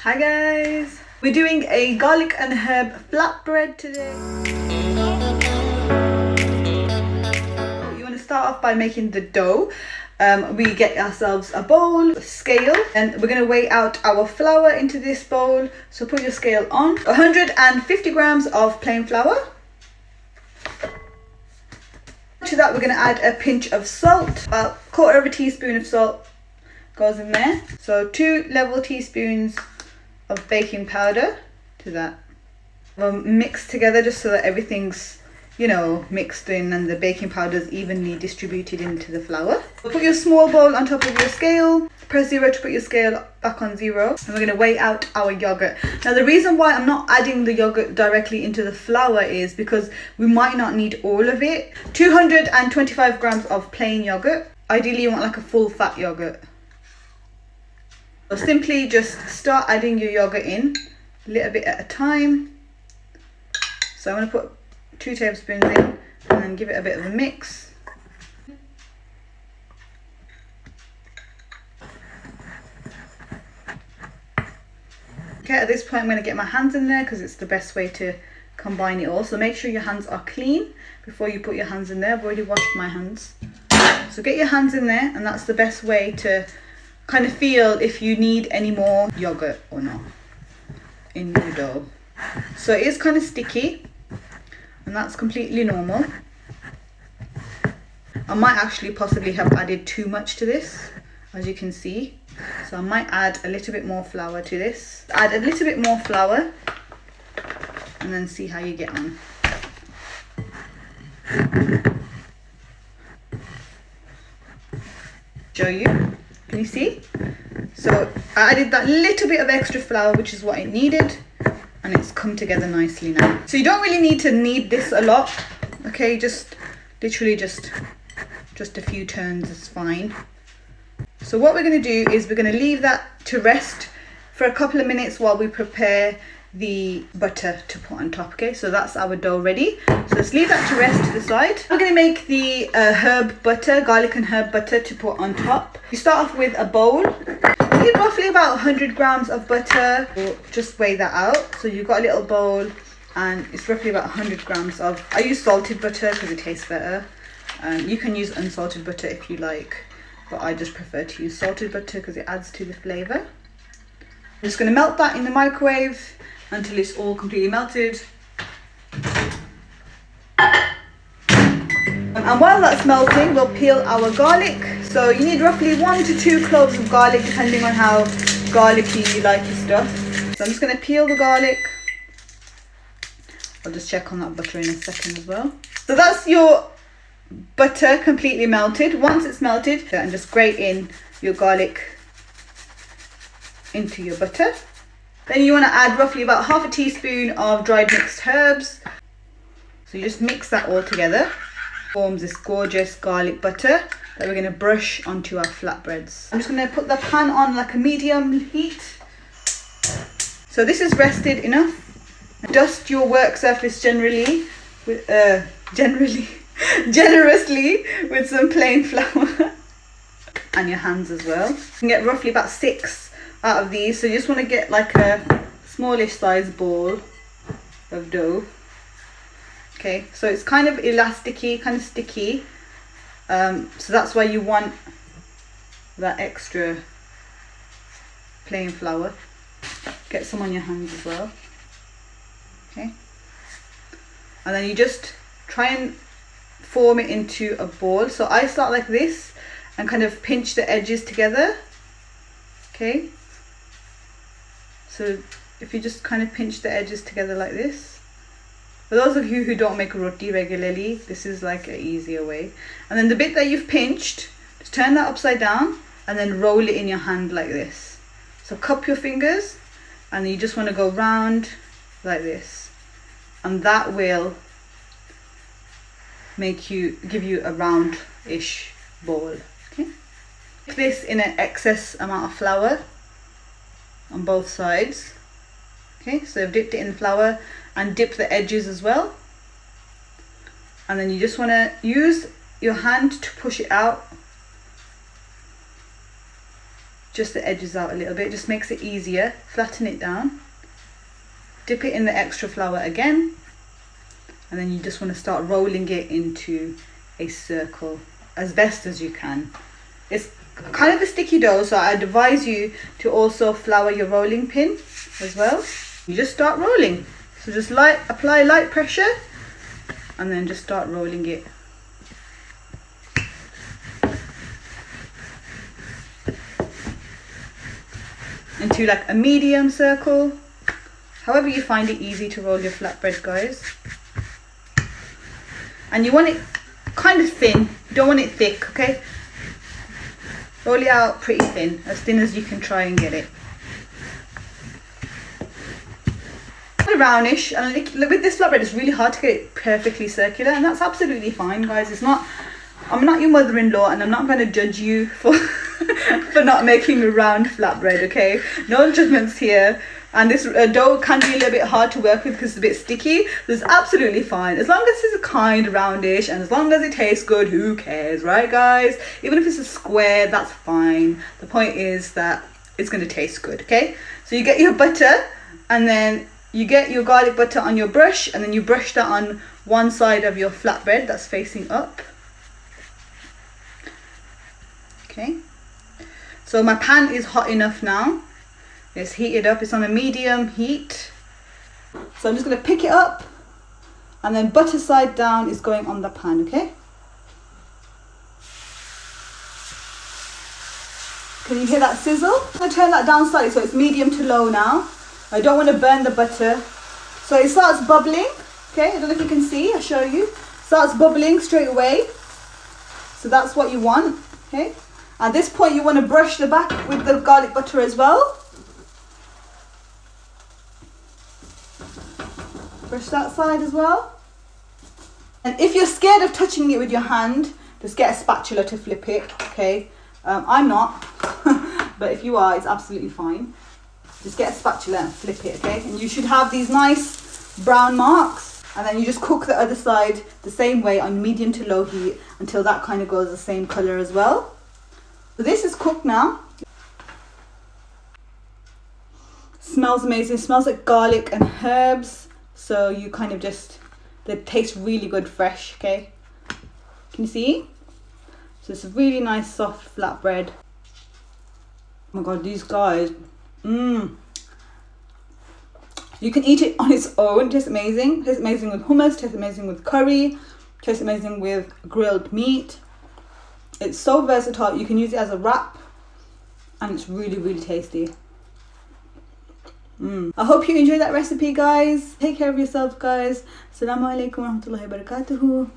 Hi guys! We're doing a garlic and herb flatbread today. You want to start off by making the dough. We get ourselves a bowl, a scale, and we're going to weigh out our flour into this bowl. So put your scale on. 150 grams of plain flour. To that we're going to add a pinch of salt. About 1/4 teaspoon of salt goes in there. So 2 level teaspoons of baking powder to that. We'll mix together just so that everything's, mixed in and the baking powder is evenly distributed into the flour. We'll put your small bowl on top of your scale. Press 0 to put your scale back on 0. And we're going to weigh out our yogurt. Now the reason why I'm not adding the yogurt directly into the flour is because we might not need all of it. 225 grams of plain yogurt. Ideally you want like a full fat yogurt. So simply just start adding your yogurt in a little bit at a time. So I'm going to put 2 tablespoons in and then give it a bit of a mix. Okay, at this point I'm going to get my hands in there because it's the best way to combine it all. So make sure your hands are clean before you put your hands in there. I've already washed my hands. So get your hands in there, and that's the best way to kind of feel if you need any more yogurt or not in your dough. So it is kind of sticky, and that's completely normal. I might actually possibly have added too much to this, as you can see. So I might add a little bit more flour to this. Add a little bit more flour and then see how you get on. Show you. Can you see? So I added that little bit of extra flour, which is what it needed, and it's come together nicely now. So you don't really need to knead this a lot, okay? Just literally just a few turns is fine. So what we're going to do is we're going to leave that to rest for a couple of minutes while we prepare the butter to put on top. Okay, so that's our dough ready. So let's leave that to rest to the side. We're going to make the herb butter, garlic and herb butter to put on top. You start off with a bowl. You need roughly about 100 grams of butter. We'll just weigh that out. So you've got a little bowl and it's roughly about 100 grams of, I use salted butter because it tastes better. You can use unsalted butter if you like, but I just prefer to use salted butter because it adds to the flavour. I'm just going to melt that in the microwave until it's all completely melted. And while that's melting, we'll peel our garlic. So you need roughly 1 to 2 cloves of garlic, depending on how garlicky you like your stuff. So I'm just going to peel the garlic. I'll just check on that butter in a second as well. So that's your butter completely melted. Once it's melted, and just grate in your garlic into your butter. Then you want to add roughly about 1/2 teaspoon of dried mixed herbs. So you just mix that all together. Forms this gorgeous garlic butter that we're going to brush onto our flatbreads. I'm just going to put the pan on like a medium heat. So this is rested enough. Dust your work surface generously with some plain flour and your hands as well. You can get roughly about 6 out of these, so you just want to get like a smallish size ball of dough. Okay, so it's kind of elasticy, kind of sticky, so that's why you want that extra plain flour. Get some on your hands as well. Okay, and then you just try and form it into a ball. So I start like this and kind of pinch the edges together. Okay, so if you just kind of pinch the edges together like this. For those of you who don't make roti regularly, this is like an easier way. And then the bit that you've pinched, just turn that upside down and then roll it in your hand like this. So cup your fingers and you just want to go round like this, and that will give you a round-ish ball. Okay, make this in an excess amount of flour on both sides. Okay, so I've dipped it in flour and dip the edges as well, and then you just want to use your hand to push it out just the edges out a little bit, just makes it easier. Flatten it down, dip it in the extra flour again, and then you just want to start rolling it into a circle as best as you can. It's kind of a sticky dough, so I advise you to also flour your rolling pin as well. You just start rolling, so just apply light pressure and then just start rolling it. Into like a medium circle, however you find it easy to roll your flatbread, guys. And you want it kind of thin, you don't want it thick, okay? Roll it out pretty thin as you can try and get it. Roundish, and with this flatbread it's really hard to get it perfectly circular, and that's absolutely fine, guys. It's not, I'm not your mother-in-law, and I'm not going to judge you for for not making a round flatbread, okay? No judgments here. And this dough can be a little bit hard to work with because it's a bit sticky. It's absolutely fine as long as it's a kind of roundish, and as long as it tastes good, who cares, right, guys? Even if it's a square, that's fine. The point is that it's going to taste good, okay? So you get your butter, and then you get your garlic butter on your brush, and then you brush that on one side of your flatbread that's facing up. Okay, so my pan is hot enough now. It's heated up, it's on a medium heat. So I'm just going to pick it up, and then butter side down is going on the pan, okay? Can you hear that sizzle? I'm going to turn that down slightly so it's medium to low now. I don't want to burn the butter. So it starts bubbling, okay? I don't know if you can see, I'll show you. Starts bubbling straight away. So that's what you want, okay? At this point you want to brush the back with the garlic butter as well. Brush that side as well. And if you're scared of touching it with your hand, just get a spatula to flip it, okay? I'm not, but if you are, it's absolutely fine. Just get a spatula and flip it, okay? And you should have these nice brown marks, and then you just cook the other side the same way on medium to low heat until that kind of goes the same color as well. So this is cooked now. Smells amazing. It smells like garlic and herbs. So you kind of just, it tastes really good fresh, okay? Can you see? So it's a really nice soft flatbread. Oh my god, these guys, you can eat it on its own. It tastes amazing. It tastes amazing with hummus, it tastes amazing with curry, it tastes amazing with grilled meat. It's so versatile. You can use it as a wrap, and it's really, really tasty. I hope you enjoyed that recipe, guys. Take care of yourselves, guys. Assalamu alaikum wa rahmatullahi wa barakatuhu.